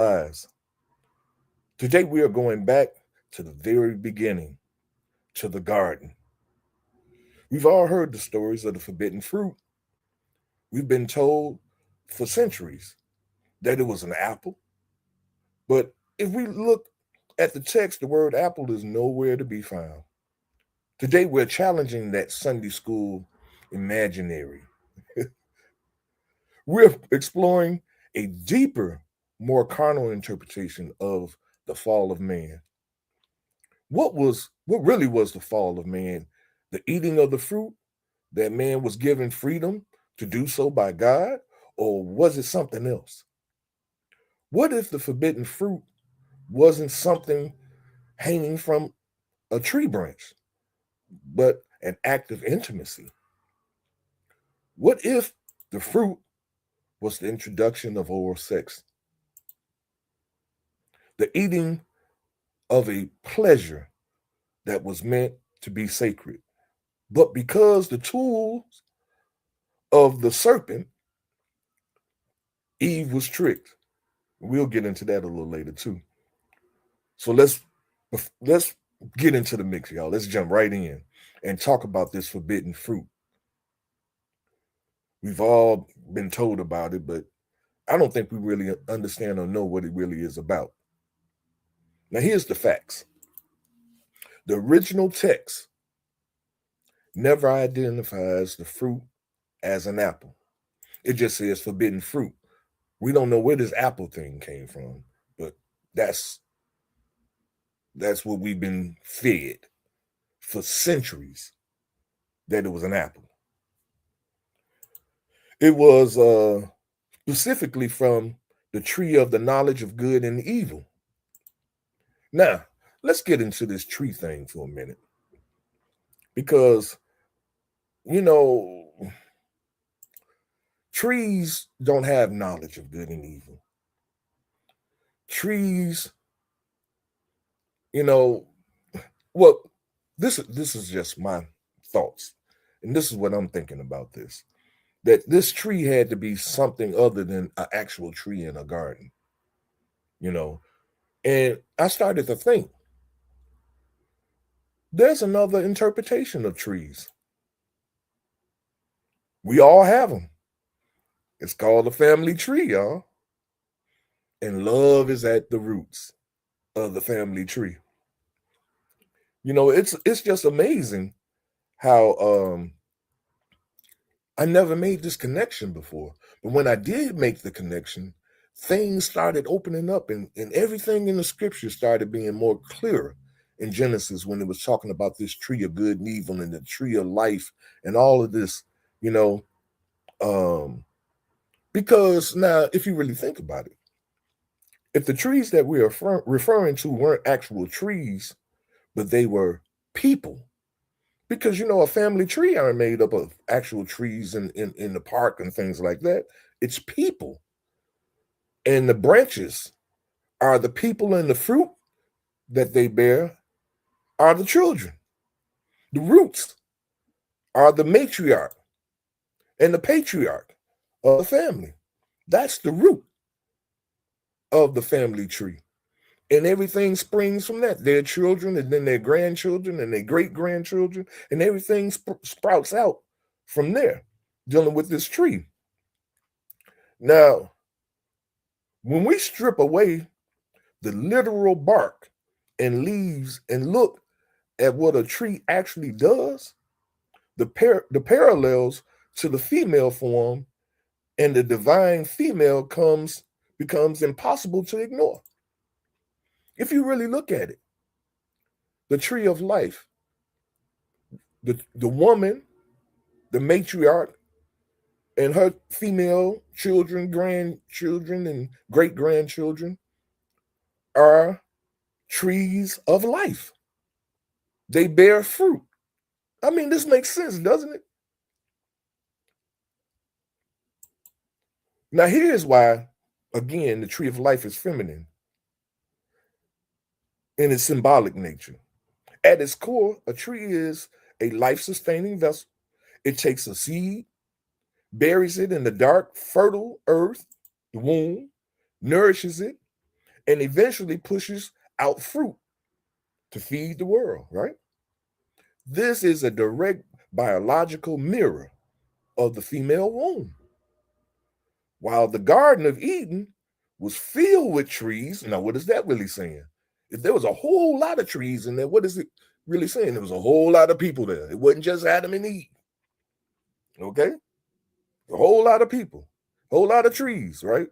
lives. Today we are going back to the very beginning, to the garden. We've all heard the stories of the forbidden fruit. We've been told for centuries that it was an apple. But if we look at the text, the word apple is nowhere to be found. Today we're challenging that Sunday school imaginary. We're exploring a deeper, more carnal interpretation of the fall of man. What really was the fall of man? The eating of the fruit that man was given freedom to do so by God, or was it something else? What if the forbidden fruit wasn't something hanging from a tree branch, but an act of intimacy? What if the fruit was the introduction of oral sex, the eating of a pleasure that was meant to be sacred? But because the tools of the serpent, Eve was tricked. We'll get into that a little later too. So let's get into the mix, y'all. Let's jump right in and talk about this forbidden fruit. We've all been told about it, but I don't think we really understand or know what it really is about. Now, here's the facts. The original text never identifies the fruit as an apple. It just says forbidden fruit. We don't know where this apple thing came from, but that's what we've been fed for centuries, that it was an apple. It was specifically from the tree of the knowledge of good and evil. Now, let's get into this tree thing for a minute. Because, you know, trees don't have knowledge of good and evil. Trees, you know, well, this is just my thoughts. And this is what I'm thinking about this. That this tree had to be something other than an actual tree in a garden, you know. And I started to think there's another interpretation of trees. We all have them. It's called a family tree, y'all. And love is at the roots of the family tree. You know, it's just amazing how I never made this connection before. But when I did make the connection, things started opening up and everything in the scripture started being more clear in Genesis when it was talking about this tree of good and evil and the tree of life and all of this, you know. Because now, if you really think about it, if the trees that we are referring to weren't actual trees, but they were people, because you know a family tree aren't made up of actual trees in the park and things like that. It's people, and the branches are the people, and the fruit that they bear are the children. The roots are the matriarch and the patriarch of the family. That's the root of the family tree. And everything springs from that. Their children, and then their grandchildren, and their great grandchildren, and everything sprouts out from there, dealing with this tree. Now, when we strip away the literal bark and leaves and look at what a tree actually does, the parallels to the female form and the divine female becomes impossible to ignore. If you really look at it, the tree of life, the woman, the matriarch, and her female children, grandchildren, and great grandchildren are trees of life. They bear fruit. I mean, this makes sense, doesn't it? Now, here's why, again, the tree of life is feminine in its symbolic nature. At its core, a tree is a life sustaining vessel. It takes a seed, buries it in the dark, fertile earth, the womb, nourishes it, and eventually pushes out fruit to feed the world, right? This is a direct biological mirror of the female womb. While the Garden of Eden was filled with trees, now what is that really saying? If there was a whole lot of trees in there, what is it really saying? There was a whole lot of people there. It wasn't just Adam and Eve. Okay? A whole lot of people, a whole lot of trees, right?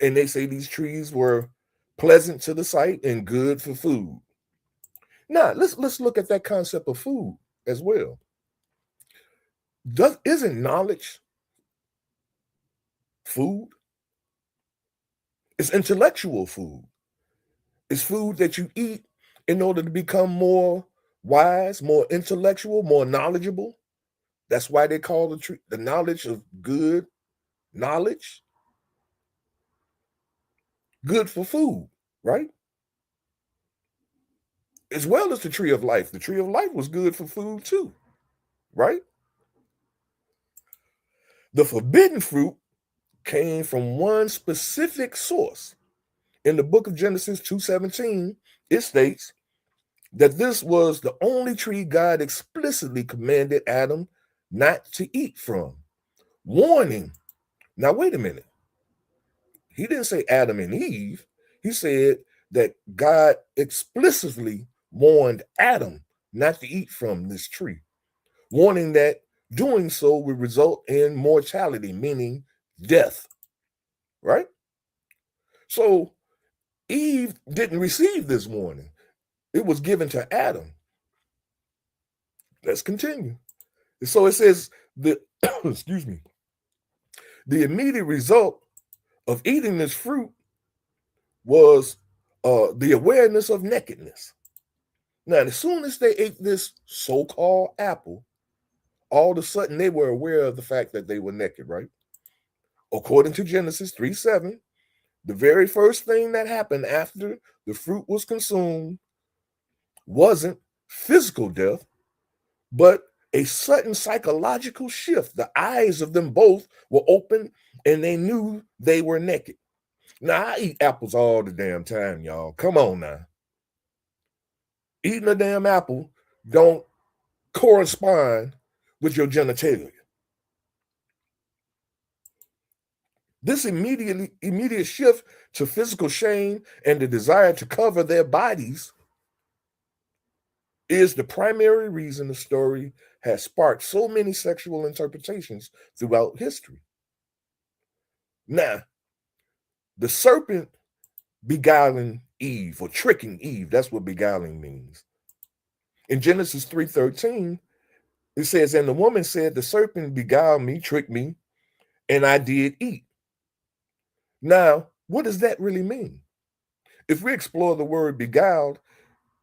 And they say these trees were pleasant to the sight and good for food. Now, let's look at that concept of food as well. Isn't knowledge food? It's intellectual food. It's food that you eat in order to become more wise, more intellectual, more knowledgeable. That's why they call the knowledge of good knowledge good for food, right? As well as the tree of life. The tree of life was good for food too, right? The forbidden fruit came from one specific source. In the book of Genesis 2:17, it states that this was the only tree God explicitly commanded Adam not to eat from, warning. Now, wait a minute. He didn't say Adam and Eve. He said that God explicitly warned Adam not to eat from this tree, warning that doing so would result in mortality, meaning death, right? So Eve didn't receive this warning. It was given to Adam. Let's continue. So it says the excuse me, the immediate result of eating this fruit was the awareness of nakedness. Now, as soon as they ate this so-called apple, all of a sudden they were aware of the fact that they were naked, right? According to Genesis 3:7, the very first thing that happened after the fruit was consumed wasn't physical death, but a sudden psychological shift. The eyes of them both were open and they knew they were naked. Now, I eat apples all the damn time, y'all. Come on now. Eating a damn apple don't correspond with your genitalia. This immediate shift to physical shame and the desire to cover their bodies is the primary reason the story has sparked so many sexual interpretations throughout history. Now, the serpent beguiling Eve or tricking Eve, that's what beguiling means. In Genesis 3:13, it says, and the woman said, the serpent beguiled me, tricked me, and I did eat. Now, what does that really mean? If we explore the word beguiled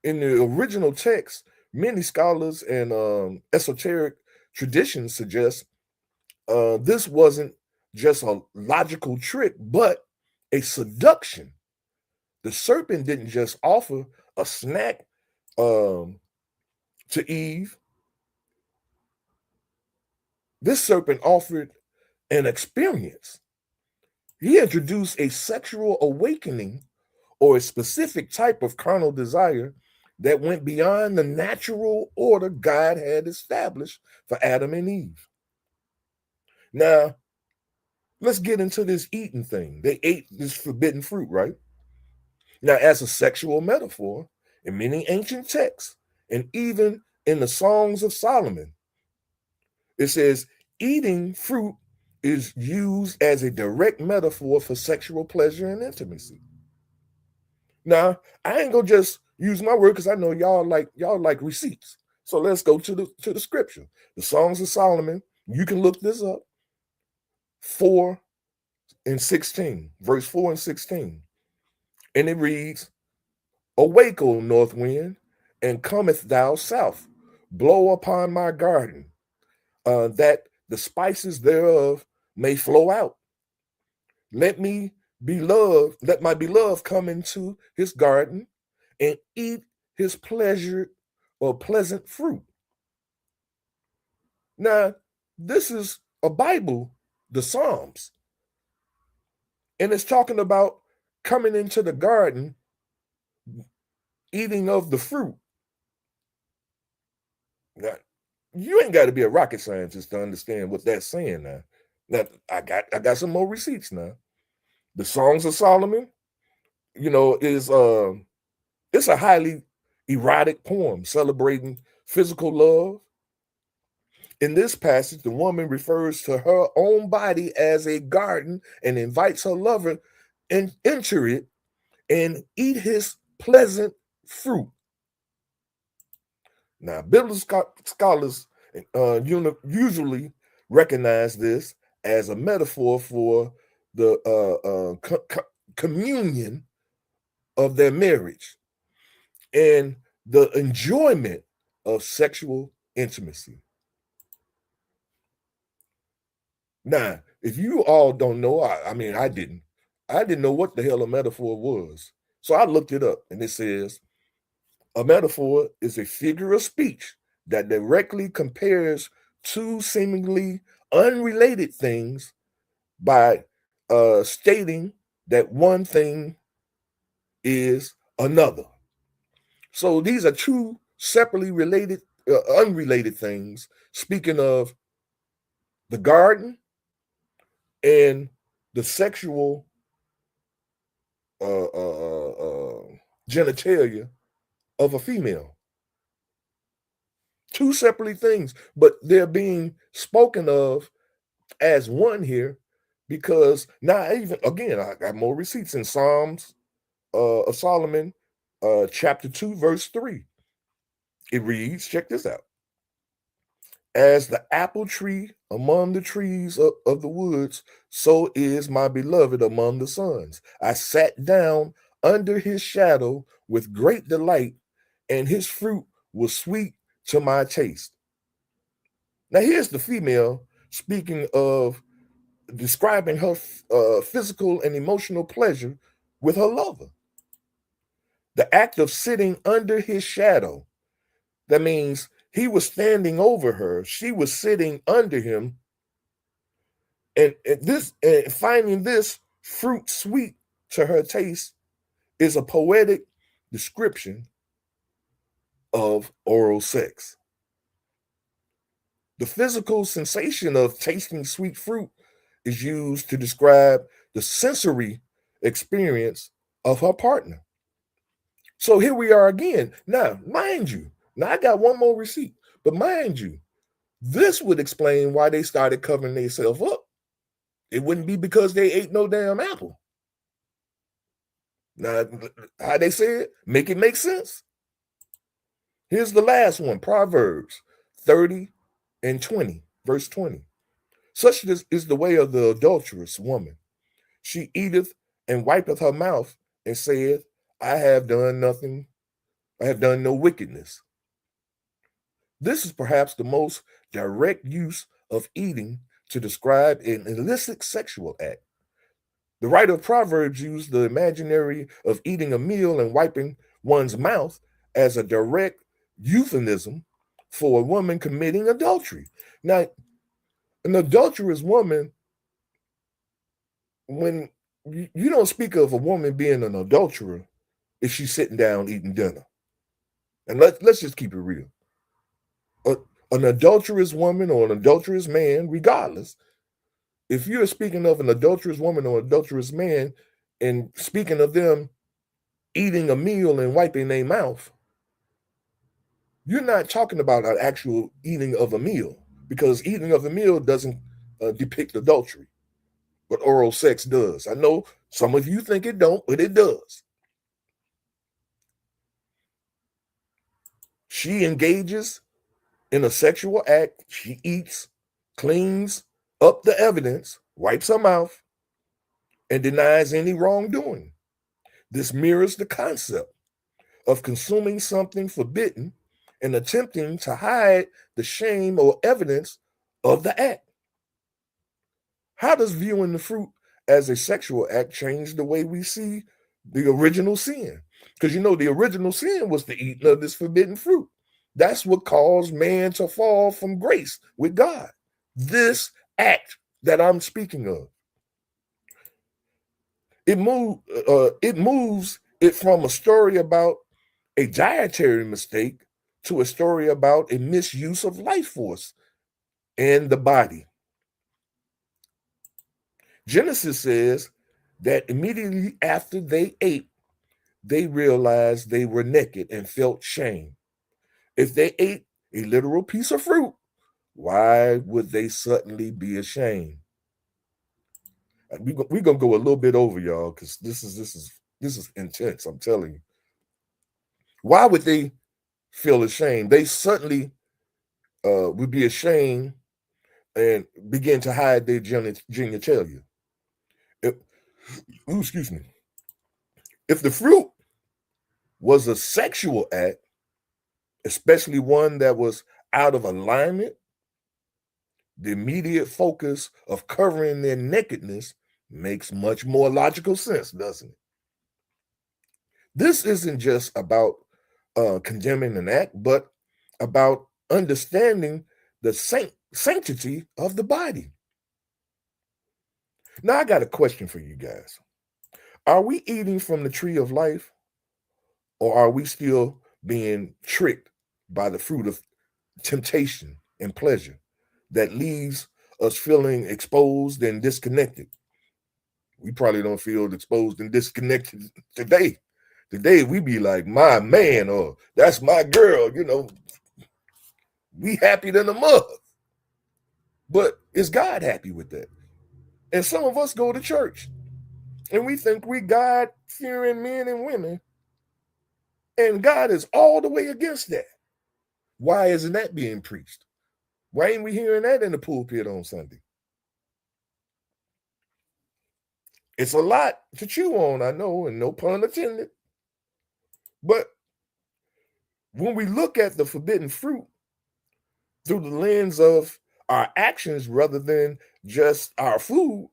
in the original text, many scholars and esoteric traditions suggest this wasn't just a logical trick, but a seduction. The serpent didn't just offer a snack to Eve. This serpent offered an experience. He introduced a sexual awakening or a specific type of carnal desire that went beyond the natural order God had established for Adam and Eve. Now, let's get into this eating thing. They ate this forbidden fruit, right? Now, as a sexual metaphor, in many ancient texts, and even in the Songs of Solomon, it says eating fruit is used as a direct metaphor for sexual pleasure and intimacy. Now, I ain't gonna just use my word because I know y'all like receipts. So let's go to the scripture. The Songs of Solomon, you can look this up. 4 and 16, verse 4 and 16. And it reads, awake, O north wind, and cometh thou south, blow upon my garden, that the spices thereof may flow out. Let my beloved come into his garden and eat his pleasure or pleasant fruit. Now, this is a Bible, the Psalms, and it's talking about coming into the garden eating of the fruit. Now, you ain't got to be a rocket scientist to understand what that's saying now. Now, I got some more receipts now. The Songs of Solomon, is it's a highly erotic poem celebrating physical love. In this passage, the woman refers to her own body as a garden and invites her lover and enter it and eat his pleasant fruit. Now, biblical scholars usually recognize this as a metaphor for the communion of their marriage and the enjoyment of sexual intimacy. Now, if you all don't know, I mean, I didn't know what the hell a metaphor was. So I looked it up, and it says a metaphor is a figure of speech that directly compares two seemingly unrelated things by stating that one thing is another. So these are two separately related, unrelated things. Speaking of the garden and the sexual genitalia of a female. Two separately things, but they're being spoken of as one here because now even again I got more receipts in Psalms of Solomon, chapter 2, verse 3. It reads, check this out. As the apple tree among the trees of the woods, so is my beloved among the sons. I sat down under his shadow with great delight, and his fruit was sweet to my taste. Now, here's the female speaking of describing her physical and emotional pleasure with her lover. The act of sitting under his shadow, that means he was standing over her, she was sitting under him, and finding this fruit sweet to her taste is a poetic description of oral sex. The physical sensation of tasting sweet fruit is used to describe the sensory experience of her partner. So here we are again. Now, mind you, now I got one more receipt, but mind you, this would explain why they started covering themselves up. It wouldn't be because they ate no damn apple. Now, how they say it, make it make sense. Here's the last one, Proverbs 30 and 20, verse 20. Such is the way of the adulterous woman. She eateth and wipeth her mouth and saith, I have done nothing, I have done no wickedness. This is perhaps the most direct use of eating to describe an illicit sexual act. The writer of Proverbs used the imaginary of eating a meal and wiping one's mouth as a direct euphemism for a woman committing adultery. Now, an adulterous woman, when you don't speak of a woman being an adulterer if she's sitting down eating dinner. And let's just keep it real. An adulterous woman or an adulterous man, regardless, if you're speaking of an adulterous woman or adulterous man and speaking of them eating a meal and wiping their mouth, you're not talking about an actual eating of a meal, because eating of a meal doesn't depict adultery, but oral sex does. I know some of you think it don't, but it does. She engages in a sexual act. She eats, cleans up the evidence, wipes her mouth, and denies any wrongdoing. This mirrors the concept of consuming something forbidden and attempting to hide the shame or evidence of the act. How does viewing the fruit as a sexual act change the way we see the original sin? Because the original sin was the eating of this forbidden fruit. That's what caused man to fall from grace with God. This act that I'm speaking of. It moves it from a story about a dietary mistake to a story about a misuse of life force and the body. Genesis says that immediately after they ate, they realized they were naked and felt shame. If they ate a literal piece of fruit, why would they suddenly be ashamed? We're gonna go a little bit over, y'all, because this is intense. I'm telling you. Why would they feel ashamed? They suddenly would be ashamed and begin to hide their genitalia. Excuse me. If the fruit was a sexual act, especially one that was out of alignment, the immediate focus of covering their nakedness makes much more logical sense, doesn't it? This isn't just about condemning an act, but about understanding the sanctity of the body. Now, I got a question for you guys. Are we eating from the tree of life, or are we still being tricked by the fruit of temptation and pleasure that leaves us feeling exposed and disconnected? We probably don't feel exposed and disconnected today. Today, we be like, my man, or that's my girl, we happy than a mug. But is God happy with that? And some of us go to church and we think we God-fearing men and women, and God is all the way against that. Why isn't that being preached? Why ain't we hearing that in the pulpit on Sunday? It's a lot to chew on, I know, and no pun intended. But when we look at the forbidden fruit through the lens of our actions rather than just our food,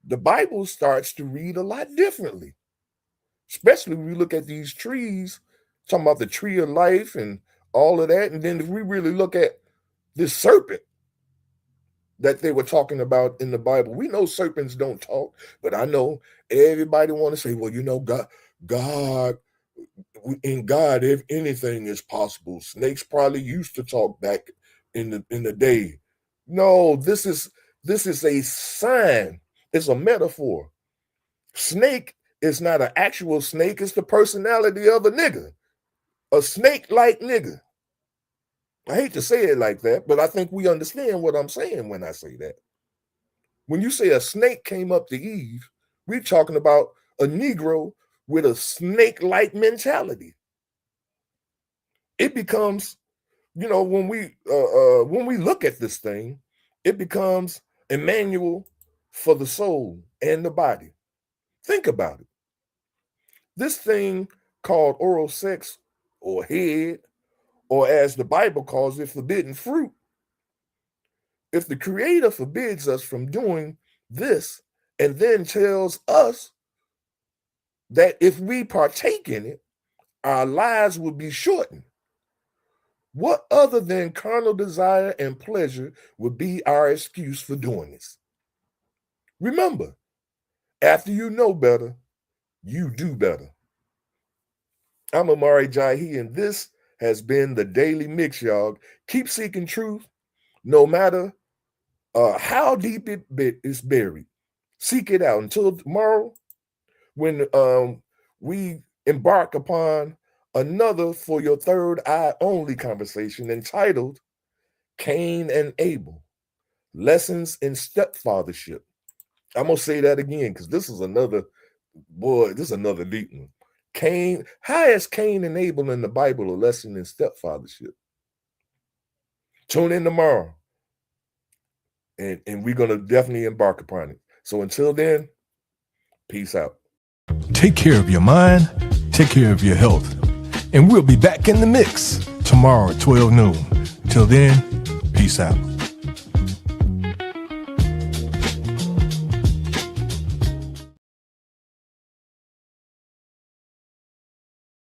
the Bible starts to read a lot differently. Especially when we look at these trees, talking about the tree of life and all of that. And then if we really look at this serpent that they were talking about in the Bible, we know serpents don't talk, but I know everybody want to say, well, God, in God, if anything is possible. Snakes probably used to talk back in the day. No, this is a sign. It's a metaphor. Snake is not an actual snake. It's the personality of a nigga, a snake-like nigga. I hate to say it like that, but I think we understand what I'm saying when I say that. When you say a snake came up to Eve, we're talking about a Negro with a snake-like mentality. It becomes, when we look at this thing, it becomes a manual for the soul and the body. Think about it. This thing called oral sex or head, or as the Bible calls it, forbidden fruit. If the Creator forbids us from doing this and then tells us that if we partake in it, our lives will be shortened, what other than carnal desire and pleasure would be our excuse for doing this? Remember, after you know better, you do better. I'm Omari Jahi, and this has been the Daily Mix, y'all. Keep seeking truth, no matter how deep it is buried. Seek it out until tomorrow, when we embark upon another For Your Third Eye Only conversation entitled Cain and Abel, Lessons in Stepfathership. I'm going to say that again because this is another deep one. How is Cain and Abel in the Bible a lesson in stepfathership? Tune in tomorrow, and we're going to definitely embark upon it. So until then, peace out. Take care of your mind, take care of your health, and we'll be back in the mix tomorrow at 12 noon. Till then, peace out.